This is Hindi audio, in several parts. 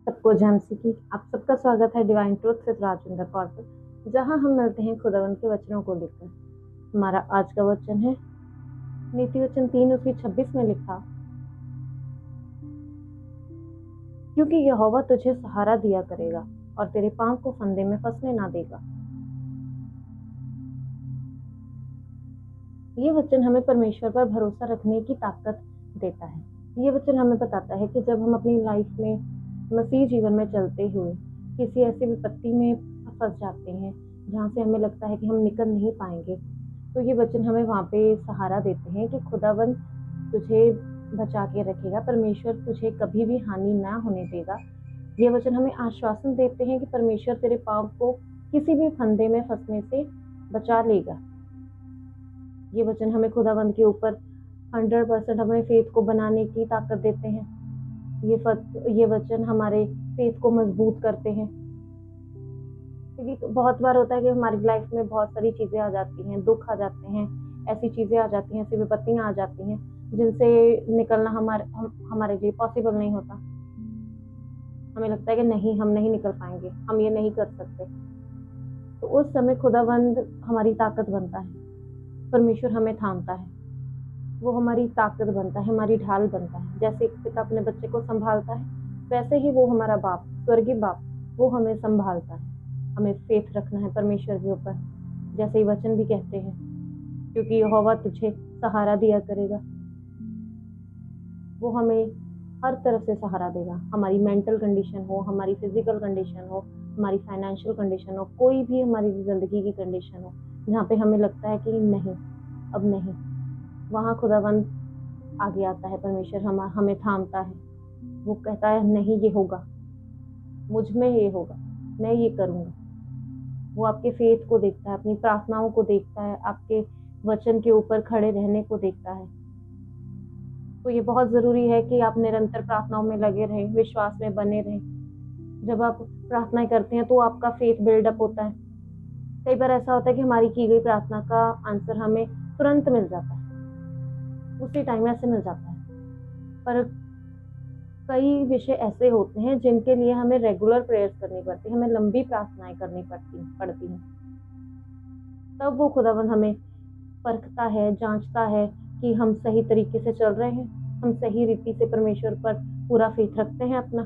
सबको झांसी की आप सबका स्वागत है divine truth with Rajendra Kaur पर, जहां हम मिलते हैं खुदावंद के वचनों को लेकर। हमारा आज का वचन है नीति वचन 3:26 में लिखा, क्योंकि यहोवा तुझे सहारा दिया करेगा और तेरे पांव को फंदे में फंसने ना देगा। ये वचन हमें परमेश्वर पर भरोसा रखने की ताकत देता है। ये वचन हमें बताता है कि जब हम अपनी लाइफ में मसीह जीवन में चलते हुए किसी ऐसी विपत्ति में फंस जाते हैं जहाँ से हमें लगता है कि हम निकल नहीं पाएंगे, तो ये वचन हमें वहाँ पे सहारा देते हैं कि खुदावंद तुझे बचा के रखेगा, परमेश्वर तुझे कभी भी हानि ना होने देगा। ये वचन हमें आश्वासन देते हैं कि परमेश्वर तेरे पाँव को किसी भी फंदे में फंसने से बचा लेगा। ये वचन हमें खुदावंद के ऊपर 100% हमें फेथ को बनाने की ताकत देते हैं। ये वचन हमारे फेथ को मजबूत करते हैं, क्योंकि बहुत बार होता है कि हमारी लाइफ में बहुत सारी चीजें आ जाती हैं, दुख आ जाते हैं, ऐसी चीजें आ जाती हैं, ऐसी विपत्तियां आ जाती हैं जिनसे निकलना हमारे लिए पॉसिबल नहीं होता। हमें लगता है कि नहीं, हम नहीं निकल पाएंगे, हम ये नहीं कर सकते। तो उस समय खुदावंद हमारी ताकत बनता है, परमेश्वर हमें थामता है, वो हमारी ताकत बनता है, हमारी ढाल बनता है। जैसे एक पिता अपने बच्चे को संभालता है, वैसे ही वो हमारा बाप, स्वर्गीय बाप, वो हमें संभालता है। हमें फेथ रखना है परमेश्वर के ऊपर, जैसे ही वचन भी कहते हैं, क्योंकि यहोवा तुझे सहारा दिया करेगा। वो हमें हर तरफ से सहारा देगा। हमारी मेंटल कंडीशन हो, हमारी फिजिकल कंडीशन हो, हमारी फाइनेंशियल कंडीशन हो, कोई भी हमारी जिंदगी की कंडीशन हो जहाँ पे हमें लगता है कि नहीं, अब नहीं, वहाँ खुदावंद आगे आता है। परमेश्वर हमें थामता है। वो कहता है नहीं, ये होगा, मुझ में ये होगा, मैं ये करूँगा। वो आपके फेथ को देखता है, अपनी प्रार्थनाओं को देखता है, आपके वचन के ऊपर खड़े रहने को देखता है। तो ये बहुत जरूरी है कि आप निरंतर प्रार्थनाओं में लगे रहें, विश्वास में बने रहें। जब आप प्रार्थनाएं करते हैं तो आपका फेथ बिल्डअप होता है। कई बार ऐसा होता है कि हमारी की गई प्रार्थना का आंसर हमें तुरंत मिल जाता है, उसी टाइम ऐसे मिल जाता है। पर कई विषय ऐसे होते हैं जिनके लिए हमें रेगुलर प्रेयर्स करनी पड़ती है, हमें लंबी प्रार्थनाएं करनी पड़ती हैं। तब वो खुदावंद हमें परखता है, जांचता है कि हम सही तरीके से चल रहे हैं, हम सही रीति से परमेश्वर पर पूरा फेथ रखते हैं अपना,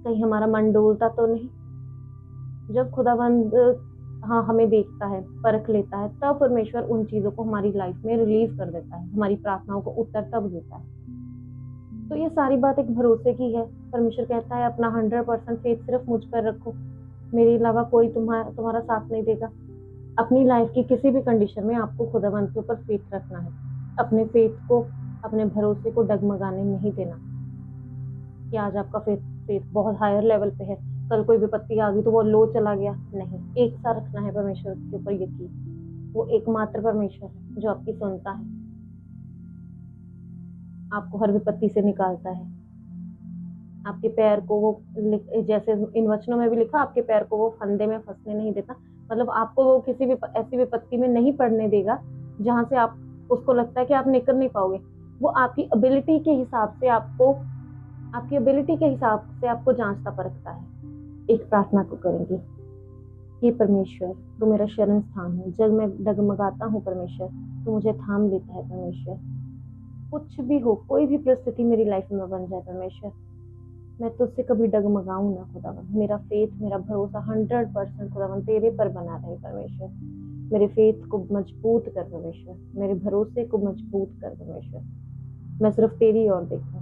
कहीं हमारा मन डोलता तो नहीं। जब खुदावंद हमें देखता है, परख लेता है, तब परमेश्वर उन चीजों को हमारी लाइफ में रिलीज कर देता है, हमारी प्रार्थनाओं को उत्तर तब देता है। तो ये सारी बात एक भरोसे की है। परमेश्वर कहता है अपना 100% फेथ सिर्फ मुझ पर रखो, मेरे अलावा कोई तुम्हारा साथ नहीं देगा। अपनी लाइफ की किसी भी कंडीशन में आपको खुदावंद के ऊपर फेथ रखना है, अपने फेथ को, अपने भरोसे को डगमगाने नहीं देना कि आज आपका फेथ बहुत हायर लेवल पे है, कल कोई विपत्ति आ गई तो वो लो चला गया। नहीं, एक सा रखना है परमेश्वर के ऊपर यकीन। वो एकमात्र परमेश्वर है जो आपकी सुनता है, आपको हर विपत्ति से निकालता है। आपके पैर को वो, जैसे इन वचनों में भी लिखा, आपके पैर को वो फंदे में फंसने नहीं देता। मतलब आपको वो किसी भी ऐसी विपत्ति में नहीं पड़ने देगा जहां से आप उसको लगता है कि आप निकल नहीं पाओगे। वो आपकी एबिलिटी के हिसाब से आपको जांचता परखता है। एक प्रार्थना को करेंगे, हे परमेश्वर, तू मेरा शरण स्थान है, जब मैं डगमगाता हूँ परमेश्वर तो मुझे थाम लेता है परमेश्वर। कुछ भी हो, कोई भी परिस्थिति मेरी लाइफ में बन जाए परमेश्वर, मैं तुझसे कभी डगमगाऊं ना खुदावन। मेरा फेथ, मेरा भरोसा 100% खुदावन तेरे पर बना रहे परमेश्वर। मेरे फेथ को मजबूत कर परमेश्वर, मेरे भरोसे को मजबूत कर परमेश्वर। मैं सिर्फ तेरी ओर देखूं।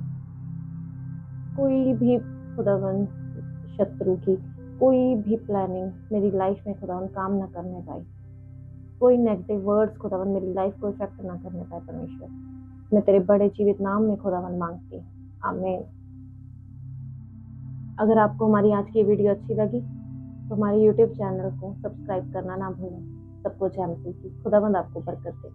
कोई भी खुदावन शत्रु की कोई भी प्लानिंग मेरी लाइफ में खुदावन काम ना करने पाए, कोई नेगेटिव वर्ड्स खुदावन मेरी लाइफ को इफेक्ट ना करने पाए परमेश्वर। मैं तेरे बड़े जीवित नाम में खुदावन मांगती, आमीन। अगर आपको हमारी आज की वीडियो अच्छी लगी तो हमारे YouTube चैनल को सब्सक्राइब करना ना भूलें। सबको जय मसीह की। खुदावंद आपको बरकत दे।